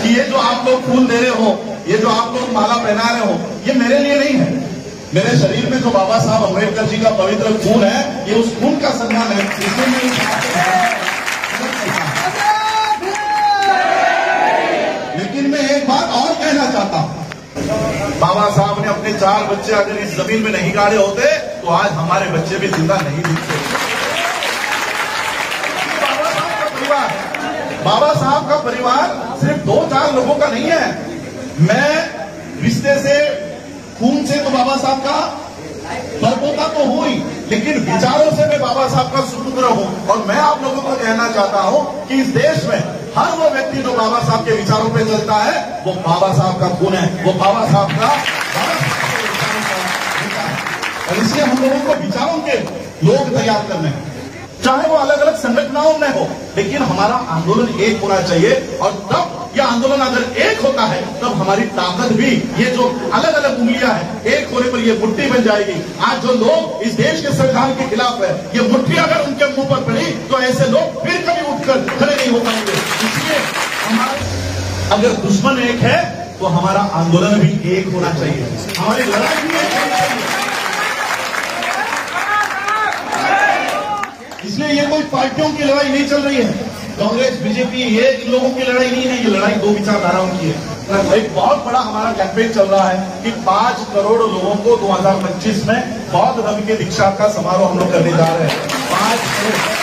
कि ये जो आप लोग फूल दे रहे हो, ये जो आप लोग माला पहना रहे हो, ये मेरे लिए नहीं है। मेरे शरीर में जो बाबा साहब अम्बेडकर जी का पवित्र खून है, ये उस खून का सम्मान है। इसलिए लेकिन मैं एक बात और कहना चाहता हूं, बाबा साहब ने अपने 4 बच्चे अगर इस जमीन में नहीं गाड़े होते तो आज हमारे बच्चे भी जिंदा नहीं दिखते। बाबा साहब का परिवार सिर्फ 2-4 लोगों का नहीं है। मैं रिश्ते से, खून से तो बाबा साहब का परपोता तो हूं ही, लेकिन विचारों से मैं बाबा साहब का सुपुत्र हूं। और मैं आप लोगों को कहना चाहता हूं कि इस देश में हर वो व्यक्ति जो बाबा साहब के विचारों पे चलता है, वो बाबा साहब का खून है, वो बाबा साहब का और इसलिए हम लोगों को विचारों के लोग तैयार करने हैं, चाहे वो अलग अलग संगठनों में हो, लेकिन हमारा आंदोलन एक होना चाहिए। और तब यह आंदोलन अगर एक होता है तब हमारी ताकत भी, ये जो अलग अलग उंगलियां हैं, एक होने पर ये मुट्ठी बन जाएगी। आज जो लोग इस देश के संविधान के खिलाफ है, ये मुट्ठी अगर उनके मुंह पर पड़ी तो ऐसे लोग फिर कभी उठकर खड़े नहीं हो पाएंगे। इसलिए हमारे अगर दुश्मन एक है तो हमारा आंदोलन भी एक होना चाहिए, हमारी लड़ाई भी एक होनी चाहिए। इसलिए ये कोई पार्टियों की लड़ाई नहीं चल रही है, कांग्रेस बीजेपी ये इन लोगों की लड़ाई नहीं है, ये लड़ाई 2 विचारधाराओं की है। एक बहुत बड़ा हमारा कैंपेन चल रहा है कि 5 करोड़ लोगों को 2025 में बौद्ध धर्म के दीक्षा का समारोह हम लोग करने जा रहे हैं। 5 करोड़।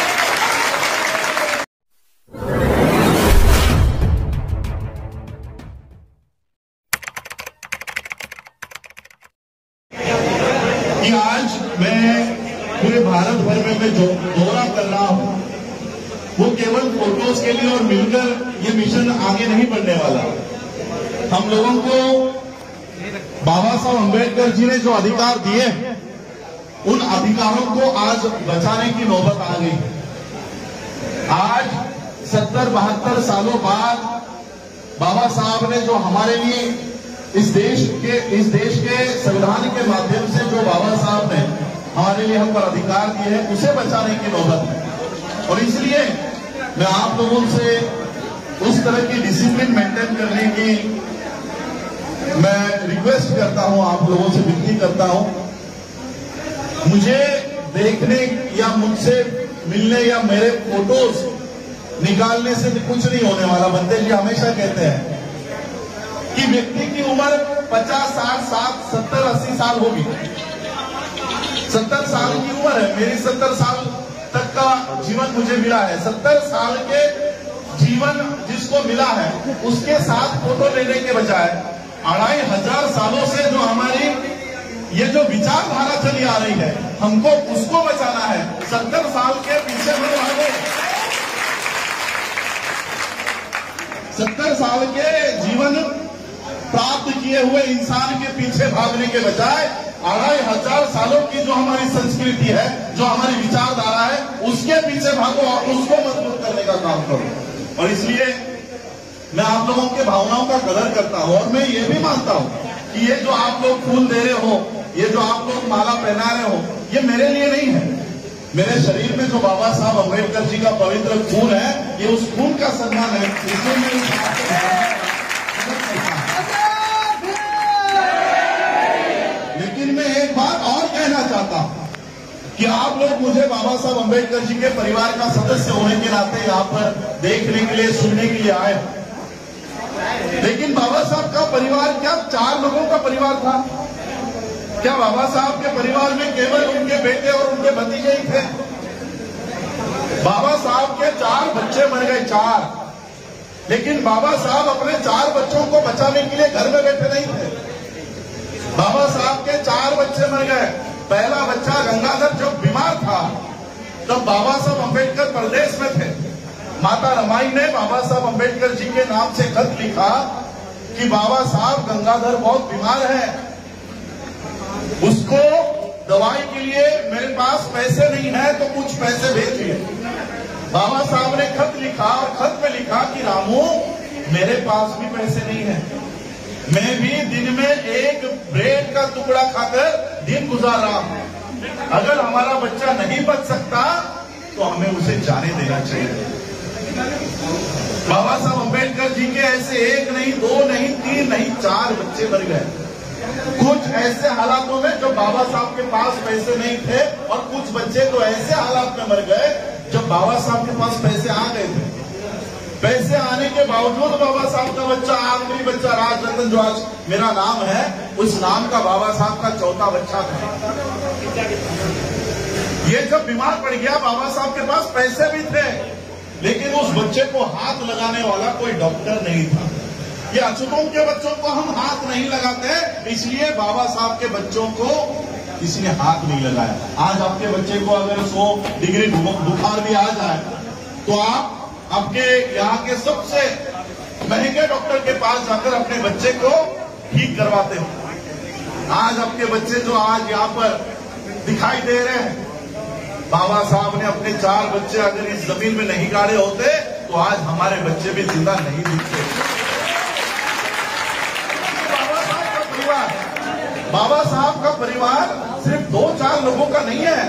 आज मैं पूरे भारत भर में मैं जो दौरा कर रहा हूं, वो केवल फोटोज के लिए और मिलकर ये मिशन आगे नहीं बढ़ने वाला। हम लोगों को बाबा साहब अम्बेडकर जी ने जो अधिकार दिए, उन अधिकारों को आज बचाने की नौबत आ गई। आज 70-72 सालों बाद बाबा साहब ने जो हमारे लिए इस देश के संविधान के माध्यम से जो बाबा साहब ने हमारे लिए हम पर अधिकार दिए हैं, उसे बचाने की नौबत है। और इसलिए मैं आप लोगों से उस तरह की डिसिप्लिन मेंटेन करने की मैं रिक्वेस्ट करता हूं, आप लोगों से विनती करता हूं। मुझे देखने या मुझसे मिलने या मेरे फोटोज निकालने से कुछ नहीं होने वाला। बंदे जी हमेशा कहते हैं कि व्यक्ति की उम्र 50, 60, 70, 80 साल होगी। 70 साल की उम्र है मेरी, 70 साल तक का जीवन मुझे मिला है। 70 साल के जीवन जिसको मिला है, उसके साथ फोटो लेने के बजाय 2500 सालों से जो हमारी ये जो विचारधारा चली आ रही है, हमको उसको बचाना है। 70 साल के पीछे में भागो, 70 साल के जीवन प्राप्त किए हुए इंसान के पीछे भागने के बजाय 2500 सालों की जो हमारी संस्कृति है, जो हमारी विचारधारा है, उसके पीछे भागो और उसको मजबूत करने का काम करो। और इसलिए मैं आप लोगों के भावनाओं का कदर करता हूं। और मैं ये भी मानता हूं कि ये जो आप लोग फूल दे रहे हो, ये जो आप लोग माला पहना रहे हो, ये मेरे लिए नहीं है। मेरे शरीर में जो बाबा साहब अम्बेडकर जी का पवित्र खून है, ये उस खून का सम्मान है। इसलिए मैं लेकिन मैं एक बात और कहना चाहता हूं कि आप लोग मुझे बाबा साहब अम्बेडकर जी के परिवार का सदस्य होने के नाते यहाँ पर देखने के लिए, सुनने के लिए आए। लेकिन बाबा साहब का परिवार क्या 4 लोगों का परिवार था? क्या बाबा साहब के परिवार में केवल उनके बेटे और उनके भतीजे ही थे? बाबा साहब के 4 बच्चे मर गए, 4। लेकिन बाबा साहब अपने 4 बच्चों को बचाने के लिए घर में बैठे नहीं थे। बाबा साहब के 4 बच्चे मर गए। पहला बच्चा गंगाधर जब बीमार था, तब बाबा साहब अम्बेडकर प्रदेश में थे। माता रमाई ने बाबा साहब अम्बेडकर जी के नाम से खत लिखा कि बाबा साहब गंगाधर बहुत बीमार है, उसको दवाई के लिए मेरे पास पैसे नहीं है, तो कुछ पैसे भेजिए। बाबा साहब ने खत लिखा और खत में लिखा कि रामू, मेरे पास भी पैसे नहीं है, मैं भी दिन में एक ब्रेड का टुकड़ा खाकर दिन गुजार रहा हूं। अगर हमारा बच्चा नहीं बच सकता तो हमें उसे जाने देना चाहिए। बाबा साहब अम्बेडकर जी के ऐसे एक नहीं, दो नहीं, तीन नहीं, 4 बच्चे मर गए। कुछ ऐसे हालातों में जो बाबा साहब के पास पैसे नहीं थे, और कुछ बच्चे तो ऐसे हालात में मर गए जब बाबा साहब के पास पैसे आ गए थे। पैसे आने के बावजूद बाबा साहब का बच्चा, आखिरी बच्चा राजरतन, जो आज मेरा नाम है, उस नाम का बाबा साहब का चौथा बच्चा था। ये जब बीमार पड़ गया, बाबा साहब के पास पैसे भी थे, लेकिन उस बच्चे को हाथ लगाने वाला कोई डॉक्टर नहीं था। ये अछूतों के बच्चों को हम हाथ नहीं लगाते, इसलिए बाबा साहब के बच्चों को किसी ने हाथ नहीं लगाया। आज आपके बच्चे को अगर 100 डिग्री बुखार भी आ जाए तो आप आपके यहाँ के सबसे महंगे डॉक्टर के पास जाकर अपने बच्चे को ठीक करवाते हो। आज आपके बच्चे जो आज यहाँ पर दिखाई दे रहे हैं, बाबा साहब ने अपने 4 बच्चे अगर इस जमीन में नहीं गाड़े होते तो आज हमारे बच्चे भी जिंदा नहीं दिखते। बाबा साहब का परिवार सिर्फ 2-4 लोगों का नहीं है।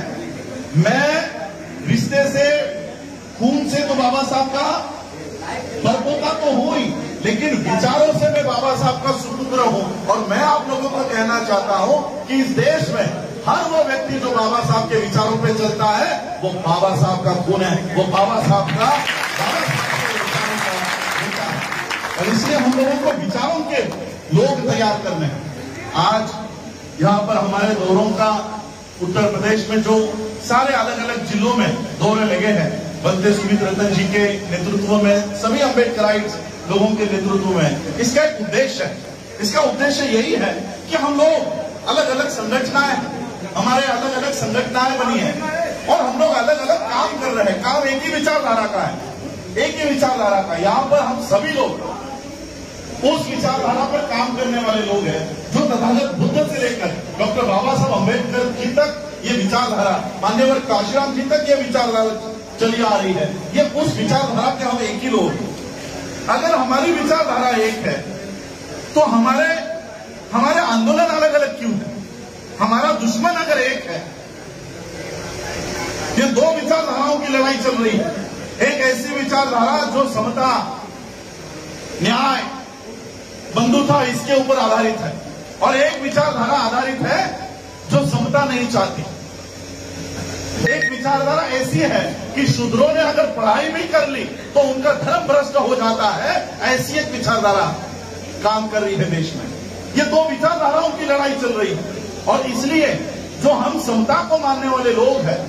मैं रिश्ते से, खून से तो बाबा साहब का परपोता तो हूं ही, लेकिन विचारों से मैं बाबा साहब का सुपुत्र हूं। और मैं आप लोगों को कहना चाहता हूं कि इस देश में हर वो व्यक्ति जो बाबा साहब के विचारों पे चलता है, वो बाबा साहब का खून है, वो बाबा साहब का विचारों का बेटा है। और इसलिए हम लोगों को विचारों के लोग तैयार करने हैं। आज यहाँ पर हमारे दौरों का उत्तर प्रदेश में जो सारे अलग अलग जिलों में दौरे लगे हैं, बंदे सुमित रतन जी के नेतृत्व में, सभी अम्बेडकराइट्स लोगों के नेतृत्व में, इसका एक उद्देश्य है। इसका उद्देश्य यही है कि हम लोग अलग अलग संगठनाएं, हमारे अलग अलग संगठनाएं बनी है और हम लोग अलग अलग काम कर रहे हैं। काम एक ही विचारधारा का है, एक ही विचारधारा का। यहाँ पर हम सभी लोग उस विचारधारा पर काम करने वाले लोग हैं जो तथागत बुद्ध से लेकर डॉक्टर बाबा साहब अम्बेडकर जी तक ये विचारधारा, मान्यवर काशीराम जी तक ये विचारधारा चली आ रही है। ये उस विचारधारा के हम एक ही लोग। अगर हमारी विचारधारा एक है तो हमारे आंदोलन अलग अलग क्यों है? हमारा दुश्मन अगर एक है, ये 2 विचारधाराओं की लड़ाई चल रही है। एक ऐसी विचारधारा जो समता, न्याय, बंधुता इसके ऊपर आधारित है, और एक विचारधारा आधारित है जो समता नहीं चाहती। एक विचारधारा ऐसी है कि शूद्रों ने अगर पढ़ाई भी कर ली तो उनका धर्म भ्रष्ट हो जाता है। ऐसी एक विचारधारा काम कर रही है देश में। ये 2 विचारधाराओं की लड़ाई चल रही है, और इसलिए जो हम समता को मानने वाले लोग हैं,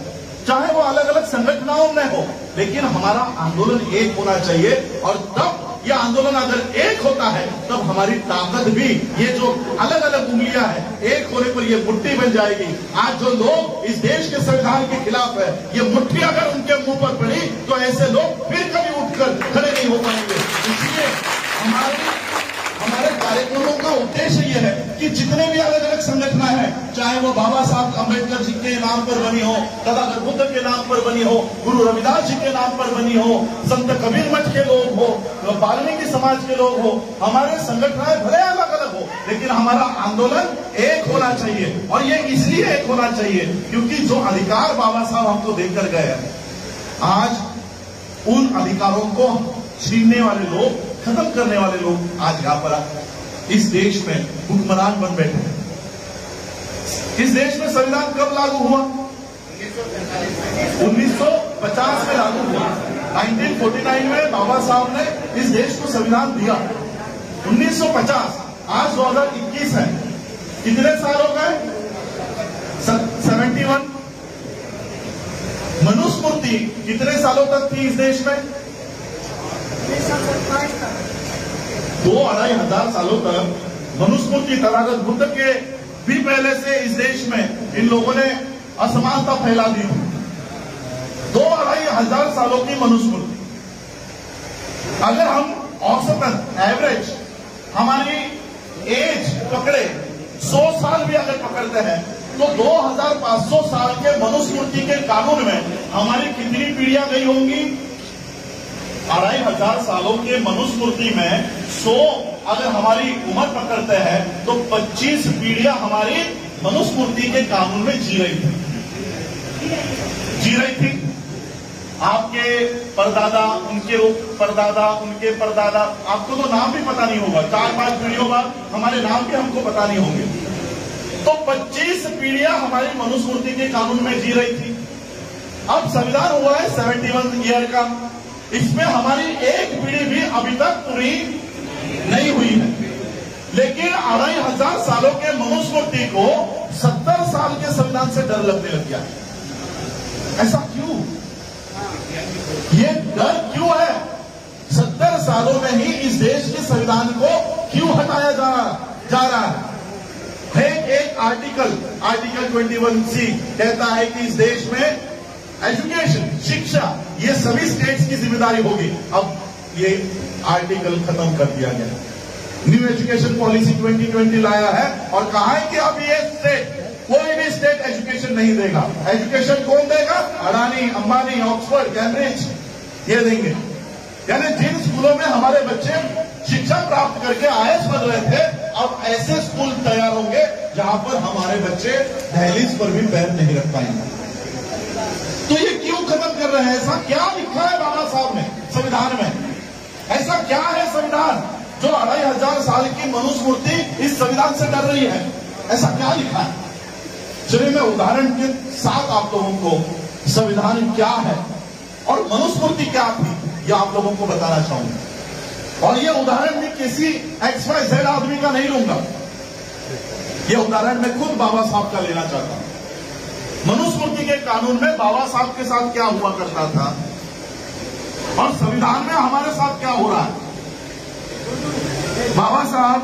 चाहे वो अलग अलग संगठनों में हो, लेकिन हमारा आंदोलन एक होना चाहिए। और तब यह आंदोलन अगर एक होता है तब हमारी ताकत भी, ये जो अलग अलग उंगलियां हैं, एक होने पर ये मुट्ठी बन जाएगी। आज जो लोग इस देश के संविधान के खिलाफ है, ये मुट्ठी अगर उनके मुंह पर पड़ी तो ऐसे लोग फिर कभी उठकर खड़े नहीं हो पाएंगे। इसलिए हमारे कार्यक्रमों का उद्देश्य यह है कि जितने भी अलग अलग संगठन हैं, चाहे वो बाबा साहब अम्बेडकर जी के नाम पर बनी हो, तथागत बुद्ध के नाम पर बनी हो, गुरु रविदास जी के नाम पर बनी हो, संत कबीर मठ के लोग हो, वाल्मीकि समाज के लोग हो, हमारे संगठन भले अलग अलग हो, लेकिन हमारा आंदोलन एक होना चाहिए। और ये इसलिए एक होना चाहिए क्योंकि जो अधिकार बाबा साहब हमको देकर गए हैं, आज उन अधिकारों को छीनने वाले लोग, खत्म करने वाले लोग आज यहाँ पर इस देश में हुक्मरान बन बैठे हैं। इस देश में संविधान कब लागू हुआ? 1950 में लागू हुआ। 1949 में बाबा साहब ने इस देश को संविधान दिया। 1950, आज 2021 है, कितने साल हो गए? 71। मनुस्मृति कितने सालों तक थी इस देश में? 2-2.5 हजार सालों तक मनुस्मृति, तथागत बुद्ध के भी पहले से इस देश में इन लोगों ने असमानता फैला दी थी। 2-2.5 हजार सालों की मनुस्मृति। अगर हम औसतन एवरेज हमारी एज पकड़े, 100 साल भी अगर पकड़ते हैं तो 2500 साल के मनुस्मृति के कानून में हमारी कितनी पीढ़ियां गई होंगी? 2500 सालों के मनुस्मृति में 100 अगर हमारी उम्र पकड़ते हैं तो 25 पीढ़ियां हमारी मनुस्मृति के कानून में जी रही थी। आपके परदादा, उनके परदादा, उनके परदादा, आपको तो नाम भी पता नहीं होगा। 4-5 पीढ़ियों बाद हमारे नाम भी हमको पता नहीं होंगे। तो 25 पीढ़ियां हमारी मनुस्मृति के कानून में जी रही थी। अब संविधान हुआ है 71 ईयर का, इसमें हमारी एक पीढ़ी भी अभी तक पूरी नहीं हुई है। लेकिन 2500 सालों के मनुस्मृति को 70 साल के संविधान से डर लगने लग गया। ऐसा क्यों? ये डर क्यों है? 70 सालों में ही इस देश के संविधान को क्यों हटाया जा रहा है? एक आर्टिकल 21C कहता है कि इस देश में एजुकेशन, शिक्षा, ये सभी स्टेट्स की जिम्मेदारी होगी। अब ये आर्टिकल खत्म कर दिया गया। न्यू एजुकेशन पॉलिसी 2020 लाया है और कहा है कि अब ये स्टेट, कोई भी स्टेट एजुकेशन नहीं देगा। एजुकेशन कौन देगा? अडानी, अंबानी, ऑक्सफोर्ड, कैम्ब्रिज, ये देंगे। यानी जिन स्कूलों में हमारे बच्चे शिक्षा प्राप्त करके IAS बन रहे थे, अब ऐसे स्कूल तैयार होंगे जहां पर हमारे बच्चे दहलीज पर भी पैर नहीं रख पाएंगे। तो ये क्यों खत्म कर रहे हैं? ऐसा क्या लिखा है बाबा साहब ने संविधान में? ऐसा क्या है संविधान जो 2500 साल की मनुस्मृति इस संविधान से डर रही है? ऐसा क्या लिखा है? चलिए मैं उदाहरण के साथ आप लोगों को संविधान क्या है और मनुस्मृति क्या थी यह आप लोगों को बताना चाहूंगा। और यह उदाहरण मैं किसी XYZ आदमी का नहीं लूंगा, यह उदाहरण मैं खुद बाबा साहब का लेना चाहता हूं। मनुस्मृति के कानून में बाबा साहब के साथ क्या हुआ करता था और संविधान में हमारे साथ क्या हो रहा है। बाबा साहब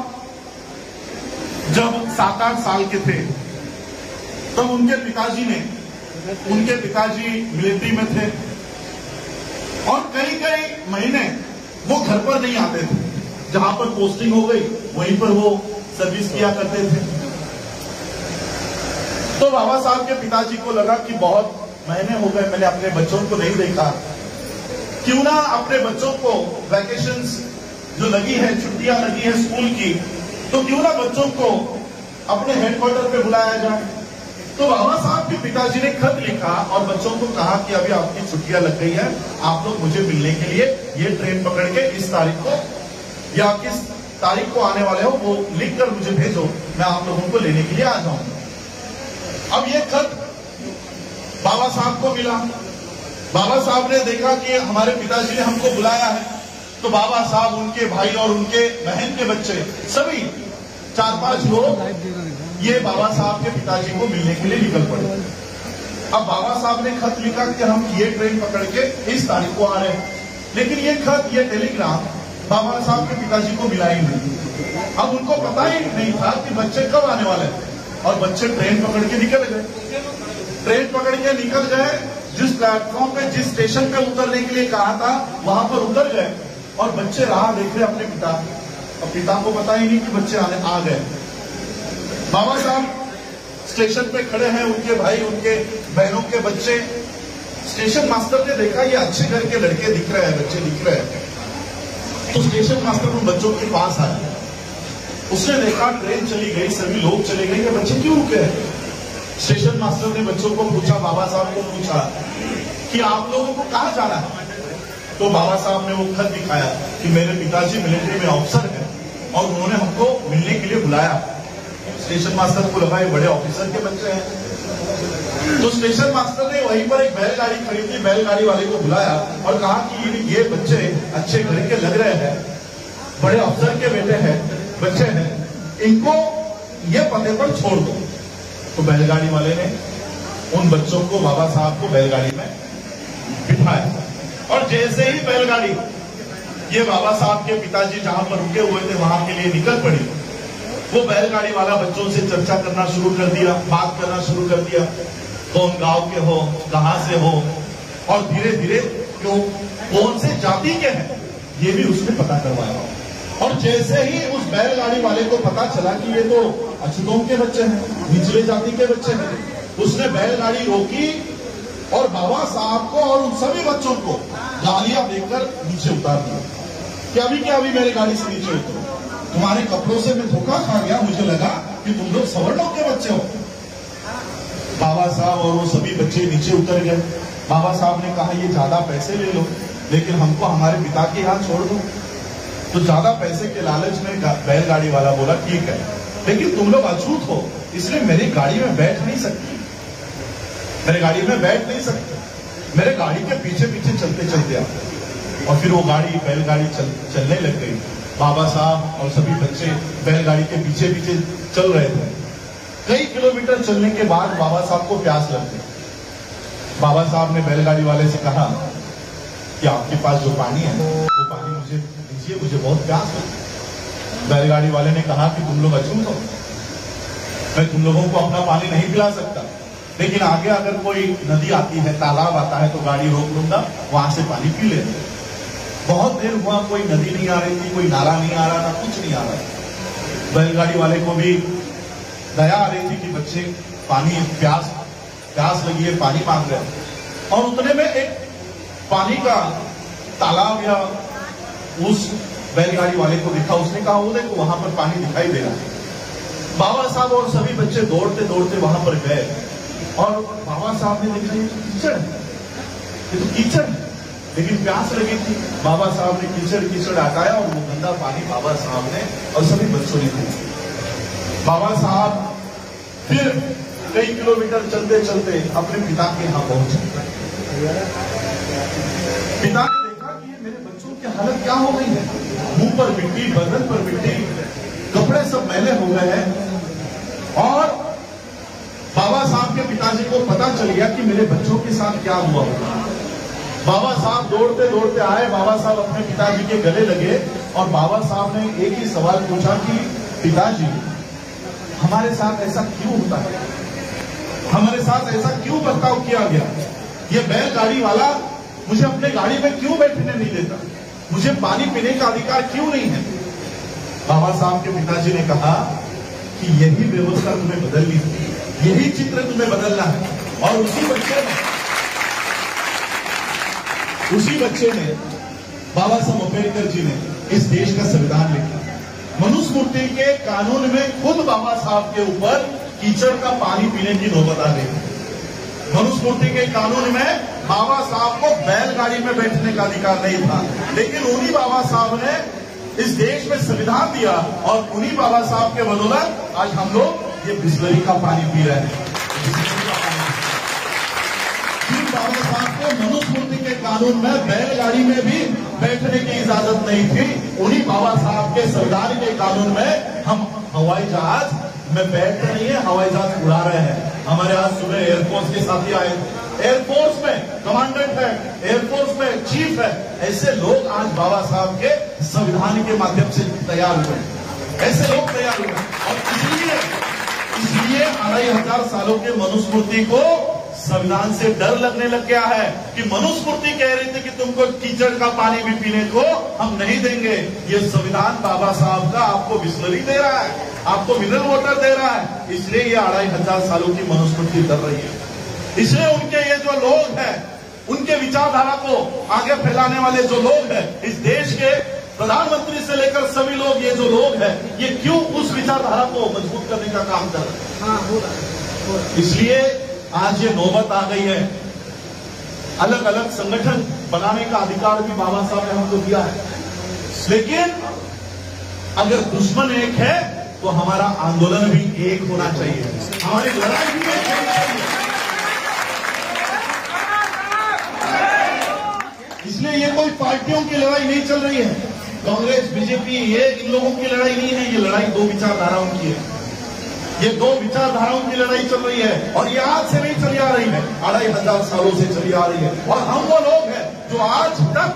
जब 7-8 साल के थे तब उनके पिताजी मिलिट्री में थे और कई महीने वो घर पर नहीं आते थे। जहां पर पोस्टिंग हो गई वहीं पर वो सर्विस किया करते थे। तो बाबा साहब के पिताजी को लगा कि बहुत महीने हो गए मैंने अपने बच्चों को नहीं देखा, क्यों ना अपने बच्चों को वैकेशंस जो लगी है, छुट्टियां लगी है स्कूल की, तो क्यों ना बच्चों को अपने हेडक्वार्टर पे बुलाया जाए। तो बाबा साहब के पिताजी ने खत लिखा और बच्चों को कहा कि अभी आपकी छुट्टियां लग गई है, आप लोग मुझे मिलने के लिए ये ट्रेन पकड़ के इस तारीख को या किस तारीख को आने वाले हो वो लिख कर मुझे भेजो, मैं आप लोगों को लेने के लिए आ जाऊंगा। अब ये खत बाबा साहब को मिला। बाबा साहब ने देखा कि हमारे पिताजी ने हमको बुलाया है, तो बाबा साहब, उनके भाई और उनके बहन के बच्चे सभी 4-5 लोग ये बाबा साहब के पिताजी को मिलने के लिए निकल पड़े। अब बाबा साहब ने खत लिखा कि हम ये ट्रेन पकड़ के इस तारीख को आ रहे हैं, लेकिन ये खत, ये टेलीग्राम बाबा साहब के पिताजी को मिला ही नहीं। अब उनको पता ही नहीं था कि बच्चे कब आने वाले हैं और बच्चे ट्रेन पकड़ के निकल गए। ट्रेन पकड़ के निकल गए, जिस प्लेटफॉर्म पे, जिस स्टेशन पे उतरने के लिए कहा था वहां पर उतर गए और बच्चे राह देख रहे अपने पिता, और पिता को पता ही नहीं कि बच्चे आ गए। बाबा साहब स्टेशन पे खड़े हैं, उनके भाई, उनके बहनों के बच्चे। स्टेशन मास्टर ने देखा ये अच्छे घर के लड़के दिख रहे हैं, बच्चे दिख रहे हैं, तो स्टेशन मास्टर उन बच्चों के पास आया। उसने देखा ट्रेन चली गई, सभी लोग चले गए, ये बच्चे क्यों रुके हैं? स्टेशन मास्टर ने बच्चों को पूछा, बाबा साहब को पूछा कि आप लोगों को कहां जाना है? तो बाबा साहब ने वो खत दिखाया कि मेरे पिताजी मिलिट्री में ऑफिसर हैं और उन्होंने हमको मिलने के लिए बुलाया। स्टेशन मास्टर को लगा ये बड़े ऑफिसर के बच्चे हैं, तो स्टेशन मास्टर ने वहीं पर एक बैलगाड़ी खड़ी थी, बैलगाड़ी वाले को बुलाया और कहा कि ये बच्चे अच्छे घर के लग रहे हैं, बड़े अफसर के बेटे हैं, बच्चे हैं, इनको ये पते पर छोड़ दो। तो बैलगाड़ी वाले ने उन बच्चों को, बाबा साहब को बैलगाड़ी में बिठाया और जैसे ही बैलगाड़ी ये बाबा साहब के पिताजी जहां पर रुके हुए थे वहां के लिए निकल पड़ी, वो बैलगाड़ी वाला बच्चों से चर्चा करना शुरू कर दिया, बात करना शुरू कर दिया, कौन गांव के हो, कहां से हो, और धीरे धीरे क्यों कौन से जाति के हैं ये भी उसने पता करवाया। और जैसे ही उस बैलगाड़ी वाले को पता चला कि ये तो अछूतों के बच्चे हैं, निचले जाति के बच्चे हैं, उसने बैलगाड़ी रोकी और बाबा साहब को और उन सभी बच्चों को गालियां देकर नीचे उतार दिया कि अभी मेरे गाड़ी से नीचे उतरो, तुम्हारे कपड़ों से मैं धोखा खा गया, मुझे लगा कि तुम लोग सवर्णों के बच्चे हो। बाबा साहब और वो सभी बच्चे नीचे उतर गए बाबा साहब ने कहा ये ज्यादा पैसे ले लो, लेकिन हमको हमारे पिता के यहाँ छोड़ दो। तो ज्यादा पैसे के लालच में बैलगाड़ी वाला बोला ठीक है, लेकिन तुम लोग अछूत हो, इसलिए मेरी गाड़ी में बैठ नहीं सकती, मेरे गाड़ी में बैठ नहीं सकते, मेरे गाड़ी के पीछे पीछे चलते चलते आते। और फिर वो गाड़ी बैलगाड़ी चलने लग गई। बाबा साहब और सभी बच्चे बैलगाड़ी के पीछे पीछे चल रहे थे। कई किलोमीटर चलने के बाद बाबा साहब को प्यास लग गई। बाबा साहब ने बैलगाड़ी वाले से कहा कि आपके पास जो पानी है वो पानी मुझे दीजिए, मुझे बहुत प्यास है। बैलगाड़ी वाले ने कहा कि तुम लोग अछूत हो, मैं तुम लोगों को अपना पानी नहीं पिला सकता, लेकिन आगे अगर कोई नदी आती है, तालाब आता है तो गाड़ी रोक लूंगा, वहां से पानी पी ले। बहुत देर हुआ, कोई नदी नहीं आ रही थी, कोई नाला नहीं आ रहा था, कुछ नहीं आ रहा था। बैलगाड़ी वाले को भी दया आ रही थी कि बच्चे पानी प्यास लगी है, पानी मांग रहे हैं। और उतने में एक पानी का तालाब या उस बैलगाड़ी वाले को दिखा। उसने कहा वो देखो वहां पर पानी दिखाई दे रहा है। बाबा साहब और सभी बच्चे दौड़ते दौड़ते वहां पर गए और बाबा साहब ने देखा ये तो कीचड़ है, ये तो कीचड़ है, लेकिन प्यास लगी थी। बाबा साहब ने कीचड़ हटाया और वो गंदा पानी बाबा साहब ने और सभी बच्चों ने पिया। बाबा साहब फिर कई किलोमीटर चलते चलते अपने पिता के यहाँ पहुंचे। पिता ने देखा कि ये मेरे बच्चों की हालत क्या हो गई है, मुंह पर मिट्टी, बदन पर मिट्टी, कपड़े सब मैले हो गए हैं। और बाबा साहब के पिताजी को पता चल गया कि मेरे बच्चों के साथ क्या हुआ होगा। बाबा साहब दौड़ते दौड़ते आए, बाबा साहब अपने पिताजी के गले लगे और बाबा साहब ने एक ही सवाल पूछा कि पिताजी हमारे साथ ऐसा क्यों होता है, हमारे साथ ऐसा क्यों बर्ताव किया गया, ये बैलगाड़ी वाला मुझे अपने गाड़ी में क्यों बैठने नहीं देता, मुझे पानी पीने का अधिकार क्यों नहीं है। बाबा साहब के पिताजी ने कहा कि यही व्यवस्था तुम्हें बदलनी है, यही चित्र तुम्हें बदलना है। और उसी बच्चे ने बाबा साहब अम्बेडकर जी ने इस देश का संविधान लिखा। मनुस्मृति के कानून में खुद बाबा साहब के ऊपर कीचड़ का पानी पीने की नौबत आ गई। मनुस्मृति के कानून में बाबा साहब को बैलगाड़ी में बैठने का अधिकार नहीं था, लेकिन उन्हीं बाबा साहब ने इस देश में संविधान दिया और उन्हीं बाबा साहब के बदौलत आज हम लोग ये बिस्लरी का पानी पी रहे हैं। बाबा साहब को मनुस्मृति के कानून में बैलगाड़ी में भी बैठने की इजाजत नहीं थी, उन्हीं बाबा साहब के संविधान के कानून में हम हवाई जहाज में बैठ नहीं है, हवाई जहाज उड़ा रहे हैं। हमारे आज सुबह एयरफोर्स के साथी आए थे, एयरफोर्स में कमांडेंट है, एयरफोर्स में चीफ है, ऐसे लोग आज बाबा साहब के संविधान के माध्यम से तैयार हुए, ऐसे लोग तैयार हुए। और इसलिए 2500 सालों के मनुस्मृति को संविधान से डर लगने लग गया है कि मनुस्मृति कह रही थी कि तुमको कीचड़ का पानी भी पीने को हम नहीं देंगे, ये संविधान बाबा साहब का आपको बिस्लरी दे रहा है, आपको मिनरल वाटर दे रहा है। इसलिए ये 2500 सालों की मनुस्मृति डर रही है। इसलिए उनके ये जो लोग हैं, उनके विचारधारा को आगे फैलाने वाले जो लोग हैं, इस देश के प्रधानमंत्री से लेकर सभी लोग, ये जो लोग हैं, ये क्यों उस विचारधारा को मजबूत करने का काम कर रहे हैं। इसलिए आज ये नौबत आ गई है। अलग अलग संगठन बनाने का अधिकार भी बाबा साहब ने हमको दिया है, लेकिन अगर दुश्मन एक है तो हमारा आंदोलन भी एक होना चाहिए, हमारी लड़ाई भी एक होनी चाहिए। इसलिए ये कोई पार्टियों की लड़ाई नहीं चल रही है, कांग्रेस बीजेपी ये इन लोगों की लड़ाई नहीं है, ये लड़ाई दो विचारधाराओं की है, ये दो विचारधाराओं की लड़ाई चल रही है। और ये आज से नहीं चली आ रही है, 2500 सालों से चली आ रही है। और हम वो लोग हैं जो आज तक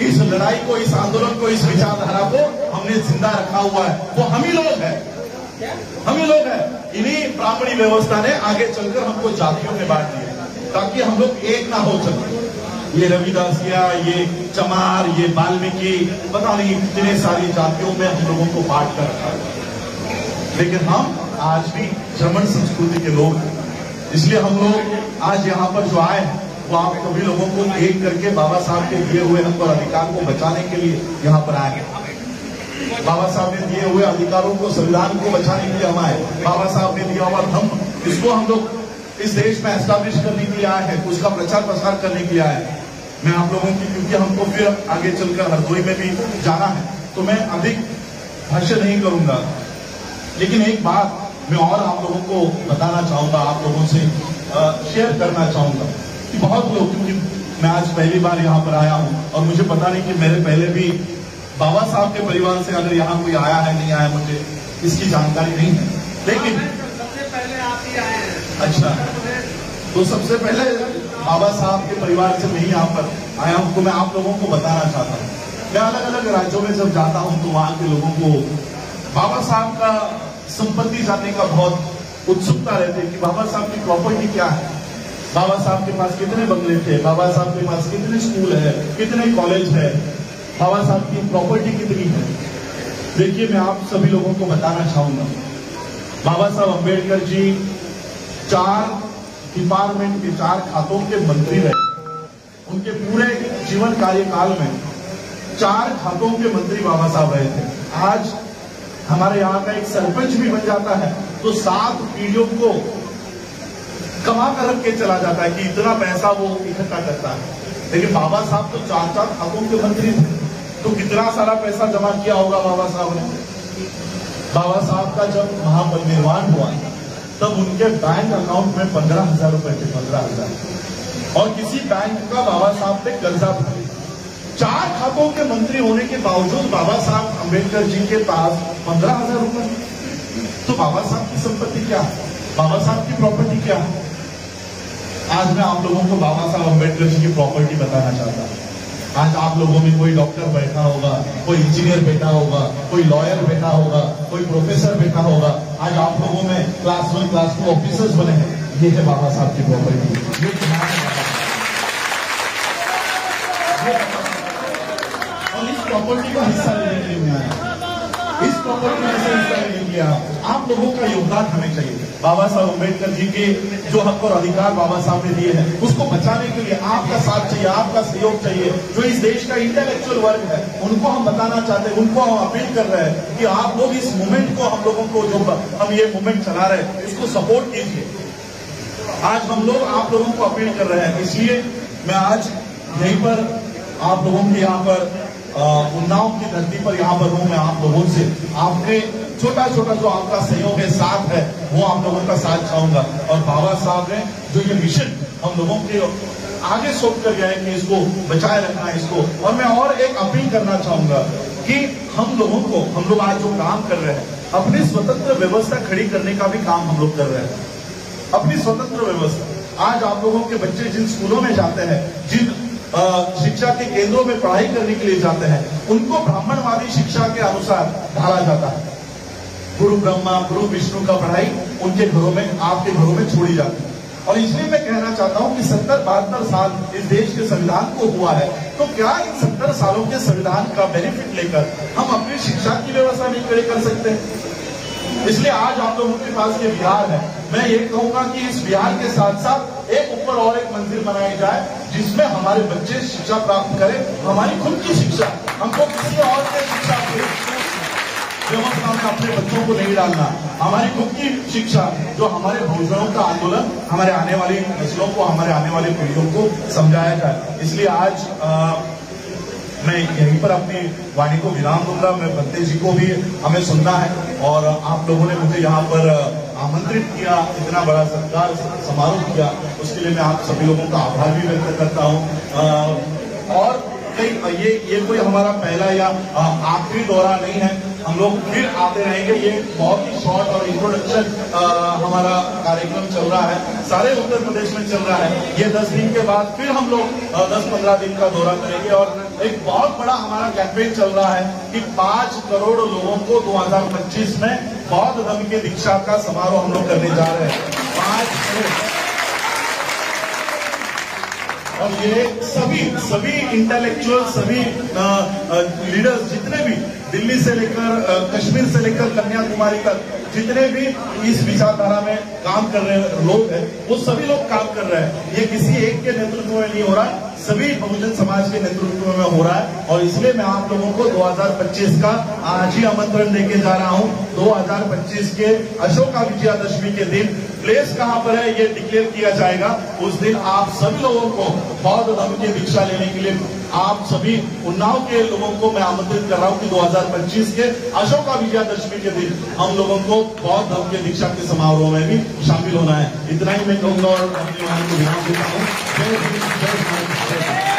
इस लड़ाई को, इस आंदोलन को, इस विचारधारा को हमने जिंदा रखा हुआ है, वो हम ही लोग हैं, हम ही लोग हैं। इन्हीं ब्राह्मणी व्यवस्था ने आगे चलकर हमको जातियों में बांट दिया ताकि हम लोग एक ना हो सके। ये रविदासिया, ये चमार, ये वाल्मीकि, पता नहीं कितने सारी जातियों में हम लोगों को बांट कर रखा है, लेकिन हम आज भी जर्मन संस्कृति के लोग हैं। इसलिए हम लोग आज यहाँ पर जो आए हैं वो आप सभी लोगों को एक करके बाबा साहब के दिए हुए हमको अधिकार को बचाने के लिए यहाँ पर आए हैं। बाबा साहब ने दिए हुए अधिकारों को, संविधान को बचाने के लिए हम आए। बाबा साहब ने दिया हुआ हम इसको हम लोग इस देश में एस्टैब्लिश करने के लिए आए हैं, उसका प्रचार प्रसार करने के लिए आए हैं। मैं आप लोगों की, क्योंकि हमको फिर आगे चलकर हरदोई में भी जाना है, तो मैं अधिक भाषण नहीं करूंगा, लेकिन एक बात मैं और आप लोगों को बताना चाहूंगा, आप लोगों से शेयर करना चाहूंगा कि बहुत लोग, क्योंकि मैं आज पहली बार यहाँ पर आया हूँ और मुझे पता नहीं कि मेरे पहले भी बाबा साहब के परिवार से अगर यहाँ कोई आया है नहीं आया, मुझे इसकी जानकारी नहीं है, लेकिन सबसे पहले आप ही आए हैं। अच्छा, तो सबसे पहले बाबा साहब के परिवार से मैं यहाँ पर आया हूँ, तो मैं आप लोगों को बताना चाहता हूँ। मैं अलग अलग राज्यों में जब जाता हूँ तो वहां के लोगों को बाबा साहब का संपत्ति जानने का बहुत उत्सुकता रहती है कि बाबा साहब की प्रॉपर्टी क्या है, बाबा साहब के पास कितने बंगले थे, बाबा साहब के पास कितने स्कूल है, कितने कॉलेज है, बाबा साहब की प्रॉपर्टी कितनी है। देखिए, मैं आप सभी लोगों को बताना चाहूंगा, बाबा साहब अम्बेडकर जी 4 डिपार्टमेंट के 4 खातों के मंत्री रहे। उनके पूरे जीवन कार्यकाल में 4 खातों के मंत्री बाबा साहब रहे थे। आज हमारे यहाँ का एक सरपंच भी बन जाता है तो 7 पीढ़ियों को कमा कर रख के चला जाता है कि इतना पैसा वो इकट्ठा करता है, लेकिन बाबा साहब तो 4 खातों के मंत्री थे, तो कितना सारा पैसा जमा किया होगा बाबा साहब ने। बाबा साहब का जब महापरिनिर्वाण हुआ तब उनके बैंक अकाउंट में 15,000 रुपए थे, 15,000, और किसी बैंक का बाबा साहब पे कर्जा था। 4 खातों के मंत्री होने के बावजूद बाबा साहब अम्बेडकर जी के पास 15,000 रुपए। तो बाबा साहब की संपत्ति क्या है, बाबा साहब की प्रॉपर्टी क्या है? आज मैं आप लोगों को बाबा साहब अम्बेडकर जी की प्रॉपर्टी बताना चाहता हूँ। आज आप लोगों में कोई डॉक्टर बैठा होगा, कोई इंजीनियर बैठा होगा, कोई लॉयर बैठा होगा, कोई प्रोफेसर बैठा होगा। आज आप लोगों में क्लास 1 क्लास 2 ऑफिसर्स बने हैं, ये है बाबा साहब की प्रॉपर्टी। ये और इस प्रॉपर्टी का हिस्सा लेने के लिए मैं आया, इस प्रॉपर्टी में से हिस्सा लेने के लिए आप लोगों का योगदान हमें चाहिए। बाबा साहब अम्बेडकर जी के जो हक और अधिकार बाबा साहब ने दिए हैं, उसको बचाने के लिए आपका साथ चाहिए, आपका सहयोग चाहिए। जो इस देश का इंटेलेक्चुअल वर्ग है, उनको हम बताना चाहते हैं, उनको हम अपील कर रहे हैं कि आप लोग इस मूवमेंट को, हम लोगों को जो हम ये मूवमेंट चला रहे हैं, इसको सपोर्ट कीजिए। आज हम लोग आप लोगों को अपील कर रहे हैं, इसलिए मैं आज यहीं पर आप लोगों के यहाँ पर उन्नाव की धरती पर यहाँ पर हूँ। मैं आप लोगों से आपके छोटा छोटा जो आपका सहयोग है, साथ है, वो आप लोगों का साथ चाहूंगा। और बाबा साहब ने जो ये मिशन हम लोगों के आगे सौंप कर गए कि इसको बचाए रखना है इसको। और मैं और एक अपील करना चाहूंगा कि हम लोग आज जो काम कर रहे हैं, अपनी स्वतंत्र व्यवस्था खड़ी करने का भी काम हम लोग कर रहे हैं। अपनी स्वतंत्र व्यवस्था, आज आप लोगों के बच्चे जिन स्कूलों में जाते हैं, जिन शिक्षा के केंद्रों में पढ़ाई करने के लिए जाते हैं, उनको ब्राह्मणवादी शिक्षा के अनुसार ढाला जाता है। गुरु ब्रह्मा गुरु विष्णु का पढ़ाई उनके घरों में, आपके घरों में छोड़ी जाती है। और इसलिए मैं कहना चाहता हूं कि 70-72 साल इस देश के संविधान को हुआ है, तो क्या इन 70 सालों के संविधान का बेनिफिट लेकर हम अपनी शिक्षा की व्यवस्था नहीं खड़ी कर सकते? इसलिए आज आप लोगों के पास ये विहार है। मैं ये कहूंगा कि इस विहार के साथ साथ एक ऊपर और एक मंदिर बनाई जाए, जिसमें हमारे बच्चे शिक्षा प्राप्त करें, हमारी खुद की शिक्षा। हमको किसी और के शिक्षा की व्यवस्था में अपने बच्चों को नहीं डालना। हमारी खुद की शिक्षा, जो हमारे भविष्यों का आंदोलन हमारे आने वाली नस्लों को, हमारे आने वाली पीढ़ियों को समझाया जाए। इसलिए आज मैं यहीं पर अपनी वाणी को विराम दूंगा। मैं बंते जी को भी हमें सुनना है, और आप लोगों ने मुझे यहाँ पर आमंत्रित किया, इतना बड़ा सत्कार समारोह किया, उसके लिए मैं आप सभी लोगों का आभार भी व्यक्त करता हूँ। और ये कोई हमारा पहला या आखिरी दौरा नहीं है, हम लोग फिर आते रहेंगे। ये बहुत ही शॉर्ट और इंट्रोडक्शन हमारा कार्यक्रम चल रहा है, सारे उत्तर प्रदेश में चल रहा है। ये 10 दिन के बाद फिर हम लोग 10-15 दिन का दौरा करेंगे, और एक बहुत बड़ा हमारा कैंपेन चल रहा है कि 5 करोड़ लोगों को 2025 में बौद्ध धर्म के दीक्षा का समारोह हम लोग करने जा रहे हैं। 5 करोड़। और ये सभी इंटेलेक्चुअल, सभी लीडर्स, जितने भी दिल्ली से लेकर कश्मीर से लेकर कन्याकुमारी तक जितने भी इस विचारधारा में काम कर रहे लोग हैं, वो सभी लोग काम कर रहे हैं। ये किसी एक के नेतृत्व में नहीं हो रहा है, सभी बहुजन समाज के नेतृत्व में हो रहा है और इसलिए मैं आप लोगों को 2025 का आज ही आमंत्रण देके जा रहा हूं। 2025 के अशोका विजयादशमी के दिन प्लेस कहां पर है ये डिक्लेयर किया जाएगा। उस दिन आप सभी लोगों को बौद्ध धर्म की दीक्षा लेने के लिए आप सभी उन्नाव के लोगों को मैं आमंत्रित कर रहा हूं कि 2025 के अशोका विजयादशमी के दिन हम लोगों को बौद्ध धर्म के दीक्षा के समारोह में भी शामिल होना है। इतना ही मैं कहूंगा और अपनी वाणी को विराम देता हूं। जय हिंद, जय भारत।